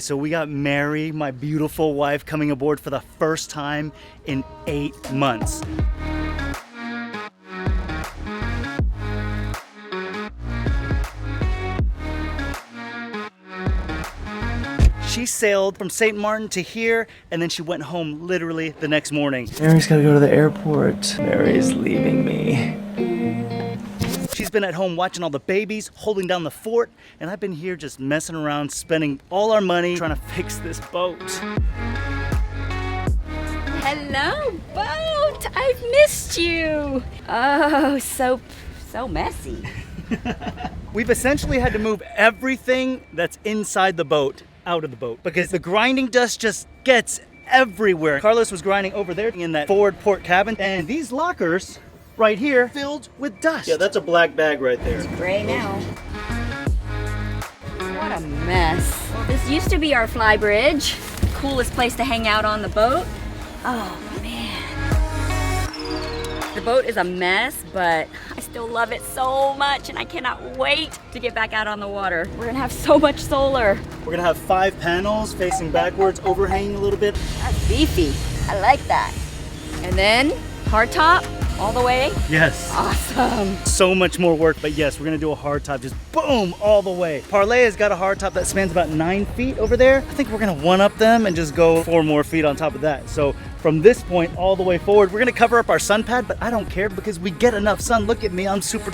So we got Mary, my beautiful wife, coming aboard for the first time in 8 months. She sailed from St. Martin to here, and then she went home literally the next morning. Mary's gotta go to the airport. Mary's leaving me. She's been at home watching all the babies, holding down the fort, and I've been here just messing around, spending all our money trying to fix this boat. Hello, boat! I've missed you. Oh, so messy. We've essentially had to move everything that's inside the boat out of the boat because the grinding dust just gets everywhere. Carlos was grinding over there in that forward port cabin, and these lockers right here filled with dust. Yeah, that's a black bag right there. It's gray now. What a mess. This used to be our fly bridge. Coolest place to hang out on the boat. Oh man. The boat is a mess, but I still love it so much and I cannot wait to get back out on the water. We're gonna have so much solar. We're gonna have 5 panels facing backwards, overhanging a little bit. That's beefy. I like that. And then hardtop all the way. Yes. Awesome. So much more work, but yes, we're gonna do a hardtop, just boom, all the way. Parlay has got a hardtop that spans about 9 feet over there. I think we're gonna one-up them and just go 4 more feet on top of that. So from this point all the way forward, we're gonna cover up our sun pad, but I don't care because we get enough sun. Look at me, I'm super...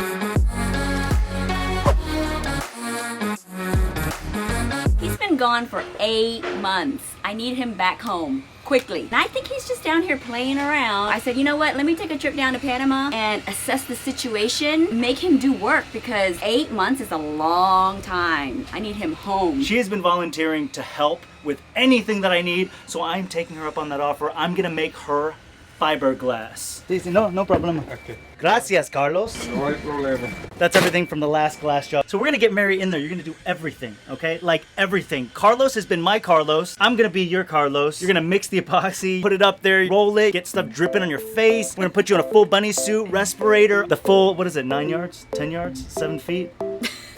He's been gone for 8 months. I need him back home. Quickly. And I think he's just down here playing around. I said, you know what, let me take a trip down to Panama and assess the situation, make him do work because 8 months is a long time. I need him home. She has been volunteering to help with anything that I need, so I'm taking her up on that offer. I'm gonna make her fiberglass. No problem. Okay. Gracias, Carlos. No hay problema. That's everything from the last glass job. So we're gonna get Mary in there. You're gonna do everything, okay? Like everything. Carlos has been my Carlos. I'm gonna be your Carlos. You're gonna mix the epoxy, put it up there, roll it, get stuff dripping on your face. We're gonna put you in a full bunny suit, respirator, the full, what is it, 9 yards? 10 yards? 7 feet?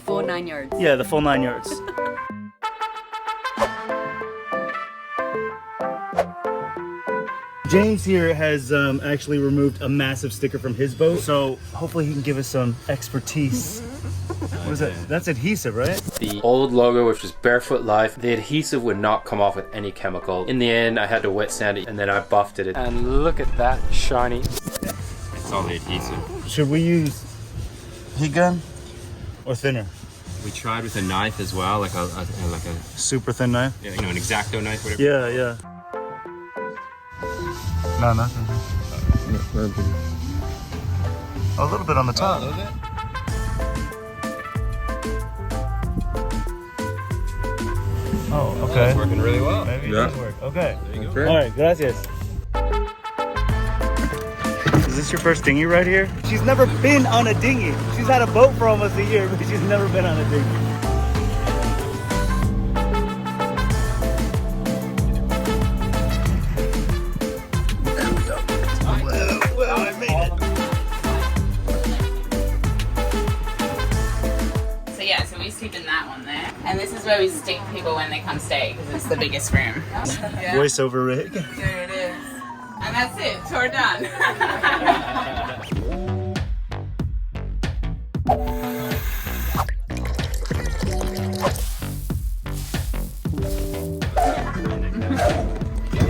Full 9 yards. Yeah, the full 9 yards. James here has actually removed a massive sticker from his boat, so hopefully he can give us some expertise. What is that? That's adhesive, right? The old logo, which was Barefoot Life, the adhesive would not come off with any chemical. In the end, I had to wet sand it, and then I buffed it. And look at that shiny. It's all the adhesive. Should we use heat gun or thinner? We tried with a knife as well, like a Super thin knife? you know, an X-Acto knife, whatever. Yeah, yeah. No, nothing. A little bit on the top. A little bit. Oh, okay. That's working really well. Maybe it does work. Okay. There you go. All right, gracias. Is this your first dinghy right here? She's never been on a dinghy. She's had a boat for almost a year, but she's never been on a dinghy. And this is where we stick people when they come stay because it's the biggest room. Yeah. Voiceover rig. There it is. And that's it. Tour done.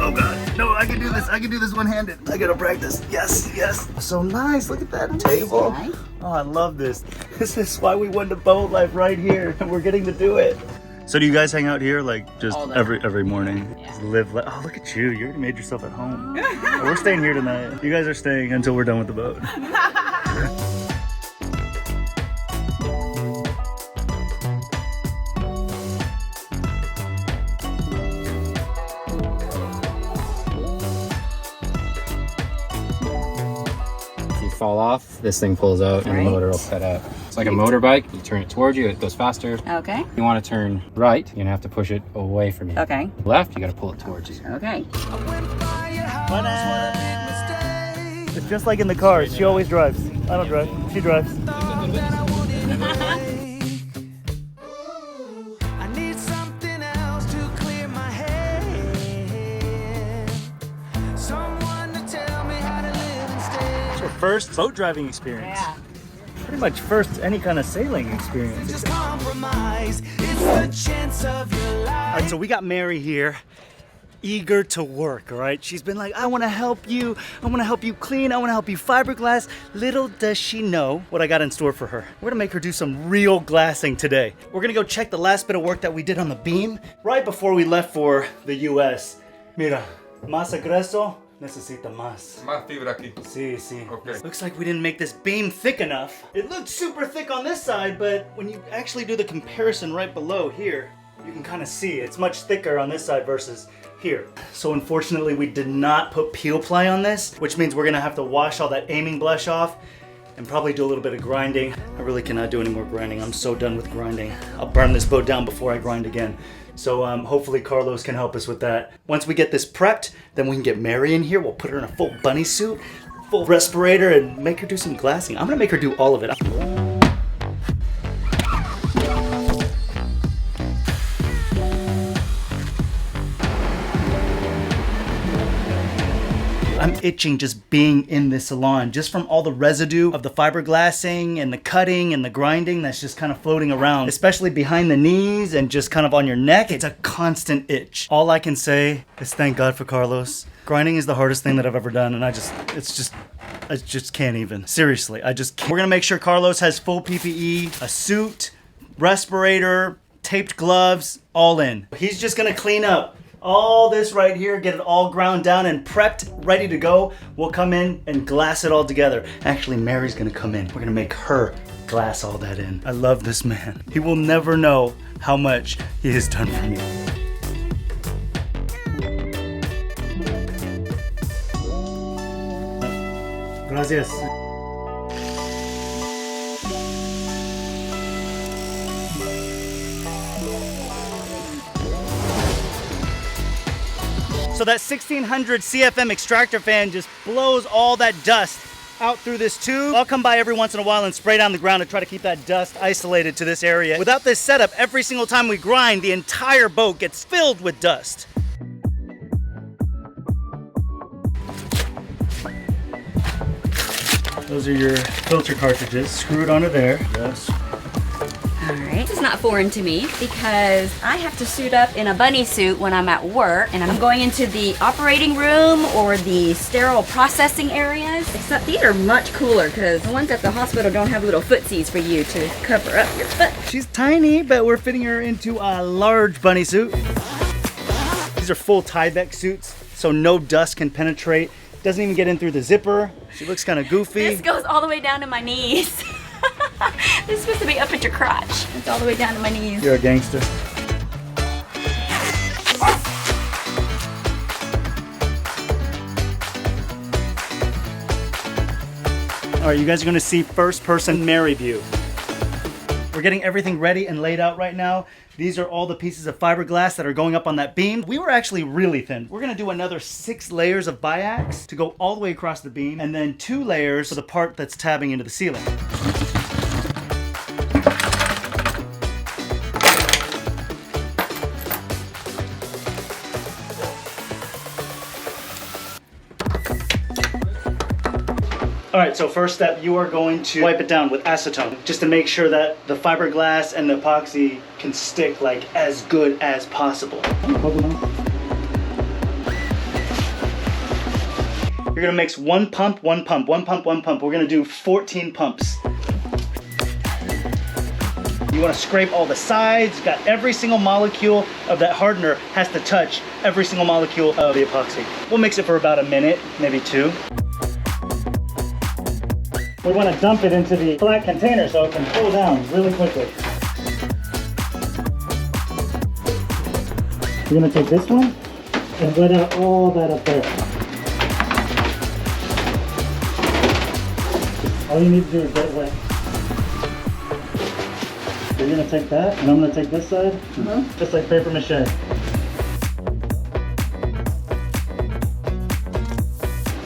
Oh God, no, I can do this. I can do this one-handed. I gotta practice. Yes, yes. So nice, look at that table. Oh, I love this. This is why we went to Boat Life right here, and we're getting to do it. So do you guys hang out here like just every morning? Yeah. Just live like, oh, look at you. You already made yourself at home. We're staying here tonight. You guys are staying until we're done with the boat. Fall off, this thing pulls out and the motor will cut out. It's like a motorbike. You turn it towards you, it goes faster. Okay. You want to turn right, you're gonna have to push it away from you. Okay. Left, you gotta pull it towards you. Okay. It's just like in the car. She always drives. I don't drive. She drives. I need something else to clear first boat driving experience. Yeah. Pretty much first any kind of sailing experience. Just compromise. It's the chance of your life. All right, so we got Mary here, eager to work, all right? She's been like, I want to help you. I want to help you clean. I want to help you fiberglass. Little does she know what I got in store for her. We're going to make her do some real glassing today. We're going to go check the last bit of work that we did on the beam right before we left for the U.S. Mira, más agreso, necesita más. Más fibra aquí. Sí, sí. Okay. Looks like we didn't make this beam thick enough. It looked super thick on this side, but when you actually do the comparison right below here, you can kind of see it's much thicker on this side versus here. So unfortunately, we did not put peel ply on this, which means we're gonna have to wash all that aiming blush off and probably do a little bit of grinding. I really cannot do any more grinding. I'm so done with grinding. I'll burn this boat down before I grind again. So hopefully Carlos can help us with that. Once we get this prepped, then we can get Mary in here. We'll put her in a full bunny suit, full respirator, and make her do some glassing. I'm gonna make her do all of it. I'm itching just being in this salon, just from all the residue of the fiberglassing and the cutting and the grinding that's just kind of floating around, especially behind the knees and just kind of on your neck. It's a constant itch. All I can say is thank God for Carlos. Grinding is the hardest thing that I've ever done, and I just can't even. Seriously, I just can't. We're gonna make sure Carlos has full PPE, a suit, respirator, taped gloves, all in. He's just gonna clean up all this right here, get it all ground down and prepped, ready to go. We'll come in and glass it all together. Actually, Mary's gonna come in. We're gonna make her glass all that in. I love this man. He will never know how much he has done for me. Gracias. So that 1600 CFM extractor fan just blows all that dust out through this tube. I'll come by every once in a while and spray down the ground to try to keep that dust isolated to this area. Without this setup, every single time we grind, the entire boat gets filled with dust. Those are your filter cartridges. Screw it onto there. Yes. All right. This is not foreign to me because I have to suit up in a bunny suit when I'm at work and I'm going into the operating room or the sterile processing areas. Except these are much cooler because the ones at the hospital don't have little footsies for you to cover up your foot. She's tiny, but we're fitting her into a large bunny suit. These are full Tyvek suits, so no dust can penetrate. Doesn't even get in through the zipper. She looks kind of goofy. This goes all the way down to my knees. This is supposed to be up at your crotch. It's all the way down to my knees. You're a gangster. All right, you guys are gonna see first person Mary view. We're getting everything ready and laid out right now. These are all the pieces of fiberglass that are going up on that beam. We were actually really thin. We're gonna do another 6 layers of biax to go all the way across the beam, and then 2 layers for the part that's tabbing into the ceiling. All right, so first step, you are going to wipe it down with acetone just to make sure that the fiberglass and the epoxy can stick like as good as possible. You're gonna mix 1 pump, 1 pump, 1 pump, 1 pump. We're gonna do 14 pumps. You wanna scrape all the sides, got every single molecule of that hardener has to touch every single molecule of the epoxy. We'll mix it for about a minute, maybe 2. We want to dump it into the flat container so it can pull down really quickly. You're going to take this one and wet out all that up there. All you need to do is get it wet. So you're going to take that and I'm going to take this side, just like paper mache.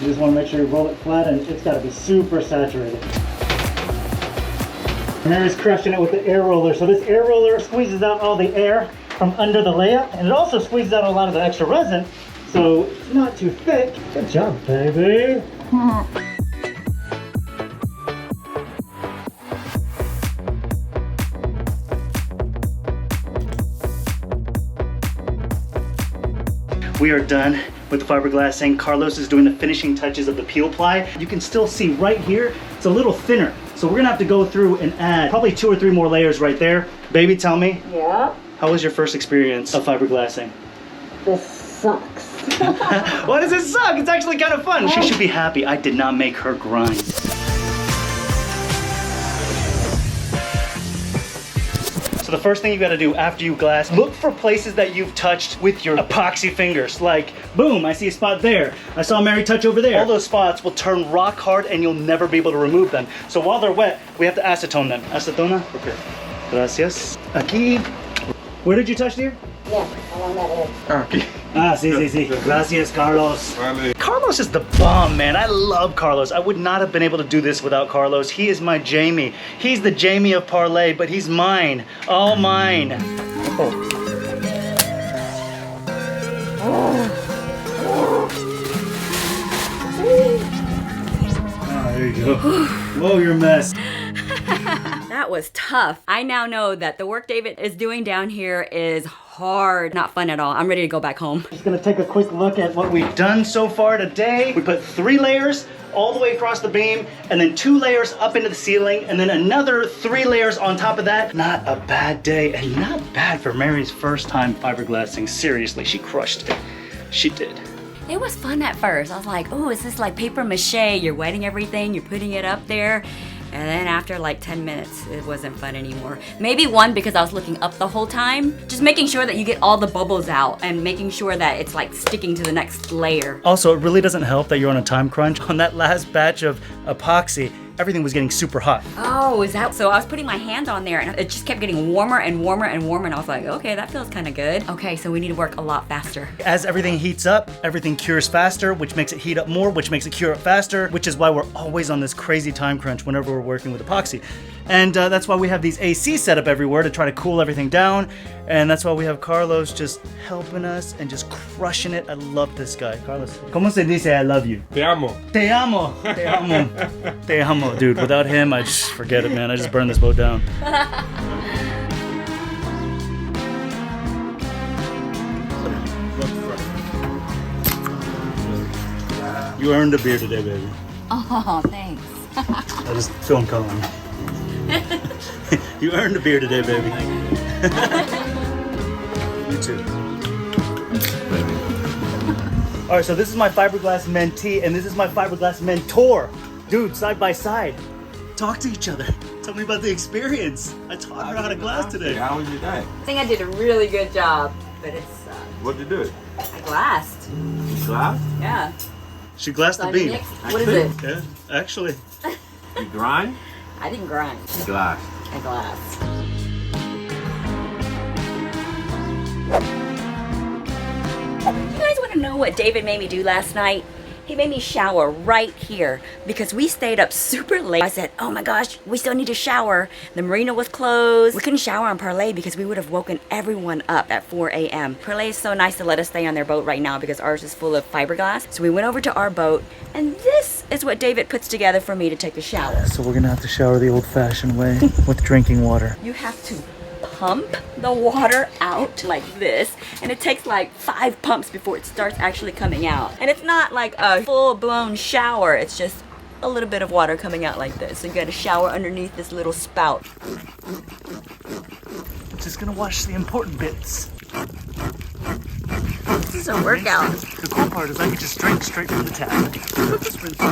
You just want to make sure you roll it flat and it's got to be super saturated. Mary's crushing it with the air roller. So this air roller squeezes out all the air from under the layup and it also squeezes out a lot of the extra resin so it's not too thick. Good job, baby. We are done with the fiberglassing. Carlos is doing the finishing touches of the peel ply. You can still see right here, it's a little thinner. So we're gonna have to go through and add probably 2 or 3 more layers right there. Baby, tell me. Yeah, How was your first experience of fiberglassing? this sucks. Why does it suck? It's actually kind of fun. She should be happy. I did not make her grind. So the first thing you gotta do after you glass, look for places that you've touched with your epoxy fingers. Like, boom, I see a spot there. I saw Mary touch over there. All those spots will turn rock hard and you'll never be able to remove them. So while they're wet, we have to acetone them. Acetona? Okay. Gracias. Aquí. Where did you touch, dear? Yeah, along that edge. Okay. Ah, sí. Gracias, Carlos. Vale. Carlos is the bomb, man. I love Carlos. I would not have been able to do this without Carlos. He is my Jamie. He's the Jamie of Parlay, but he's mine. All mine. Oh. Ah, there you go. Whoa, you're a mess. That was tough. I now know that the work David is doing down here is hard, not fun at all. I'm ready to go back home. Just gonna take a quick look at what we've done so far today. We put 3 layers all the way across the beam, and then 2 layers up into the ceiling, and then another 3 layers on top of that. Not a bad day, and not bad for Mary's first time fiberglassing. Seriously, she crushed it. She did. It was fun at first. I was like, oh, is this like paper mache? You're wetting everything, you're putting it up there. And then after like 10 minutes, it wasn't fun anymore. Maybe 1 because I was looking up the whole time. Just making sure that you get all the bubbles out and making sure that it's like sticking to the next layer. Also, it really doesn't help that you're on a time crunch. On that last batch of epoxy, everything was getting super hot. Oh, is that so? I was putting my hand on there and it just kept getting warmer and warmer and warmer, and I was like, okay, that feels kind of good. Okay, so we need to work a lot faster. As everything heats up, everything cures faster, which makes it heat up more, which makes it cure up faster, which is why we're always on this crazy time crunch whenever we're working with epoxy. And that's why we have these AC set up everywhere to try to cool everything down. And that's why we have Carlos just helping us and just crushing it. I love this guy. Carlos, ¿cómo se dice I love you? Te amo. Te amo. Te amo. Te amo. Dude, without him, I just forget it, man. I just burned this boat down. You earned a beer today, baby. Oh, thanks. I just feel him calling. You earned a beer today, baby. You too. All right, so this is my fiberglass mentee, and this is my fiberglass mentor. Dude, side by side. Talk to each other. Tell me about the experience. I taught her how to glass today. How was your day? I think I did a really good job, but it's, What did you do? I glassed. You glassed? Yeah. She glassed the So I beam. mixed- What is it? Yeah, actually. You grind? I didn't grind. You glassed. I glassed. You guys want to know what David made me do last night? He made me shower right here because we stayed up super late. I said, oh my gosh, we still need to shower. The marina was closed. We couldn't shower on Parlay because we would have woken everyone up at 4 a.m. Parlay is so nice to let us stay on their boat right now because ours is full of fiberglass. So we went over to our boat, and this is what David puts together for me to take a shower. So we're gonna have to shower the old-fashioned way with drinking water. You have to pump the water out like this, and it takes like 5 pumps before it starts actually coming out. And it's not like a full-blown shower, it's just a little bit of water coming out like this. So you gotta shower underneath this little spout. Just gonna wash the important bits. This is a workout. The cool part is I can just drink straight from the tap.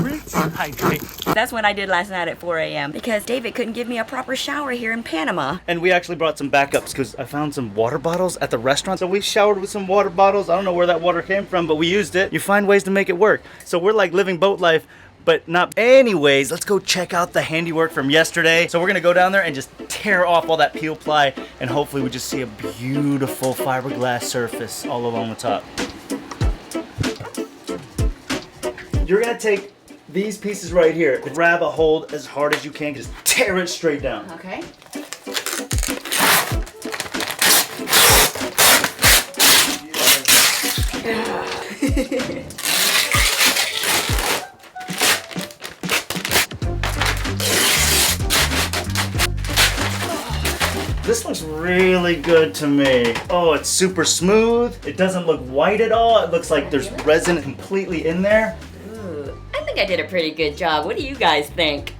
Rinse and hydrate. That's what I did last night at 4 a.m. because David couldn't give me a proper shower here in Panama. And we actually brought some backups because I found some water bottles at the restaurant. So we showered with some water bottles. I don't know where that water came from, but we used it. You find ways to make it work. So we're like living boat life, but not. Anyways, let's go check out the handiwork from yesterday. So we're gonna go down there and just tear off all that peel ply, and hopefully we just see a beautiful fiberglass surface all along the top. You're gonna take these pieces right here, grab a hold as hard as you can, just tear it straight down. Okay. This looks really good to me. Oh, it's super smooth. It doesn't look white at all. It looks like there's resin completely in there. Ooh, I think I did a pretty good job. What do you guys think?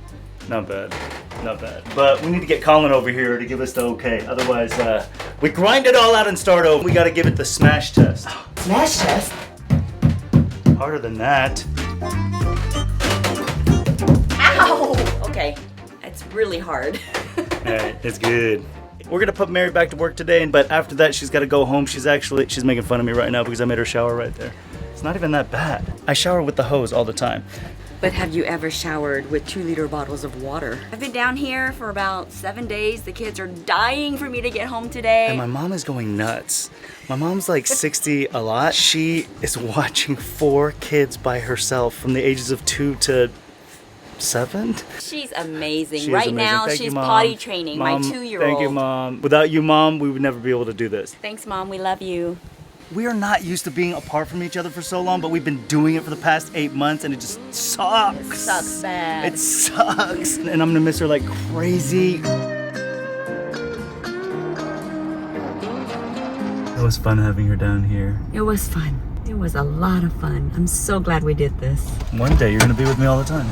Not bad. Not bad. But we need to get Colin over here to give us the okay. Otherwise, we grind it all out and start over. We gotta give it the smash test. Smash test? Harder than that. Ow! Okay, it's really hard. Alright, it's good. We're gonna put Mary back to work today, but after that she's gotta go home. She's making fun of me right now because I made her shower right there. It's not even that bad. I shower with the hose all the time. But have you ever showered with 2-liter bottles of water? I've been down here for about 7 days. The kids are dying for me to get home today. And my mom is going nuts. My mom's like 60 a lot. She is watching 4 kids by herself from the ages of 2 to 7. She's amazing. She is Right amazing. now, Thank she's you, Mom. potty training Mom, my 2-year-old. Thank you, Mom. Without you, Mom, we would never be able to do this. Thanks, Mom. We love you. We are not used to being apart from each other for so long, but we've been doing it for the past 8 months, and it just sucks. It sucks bad. It sucks. And I'm gonna miss her like crazy. It was fun having her down here. It was fun. It was a lot of fun. I'm so glad we did this. One day you're gonna be with me all the time.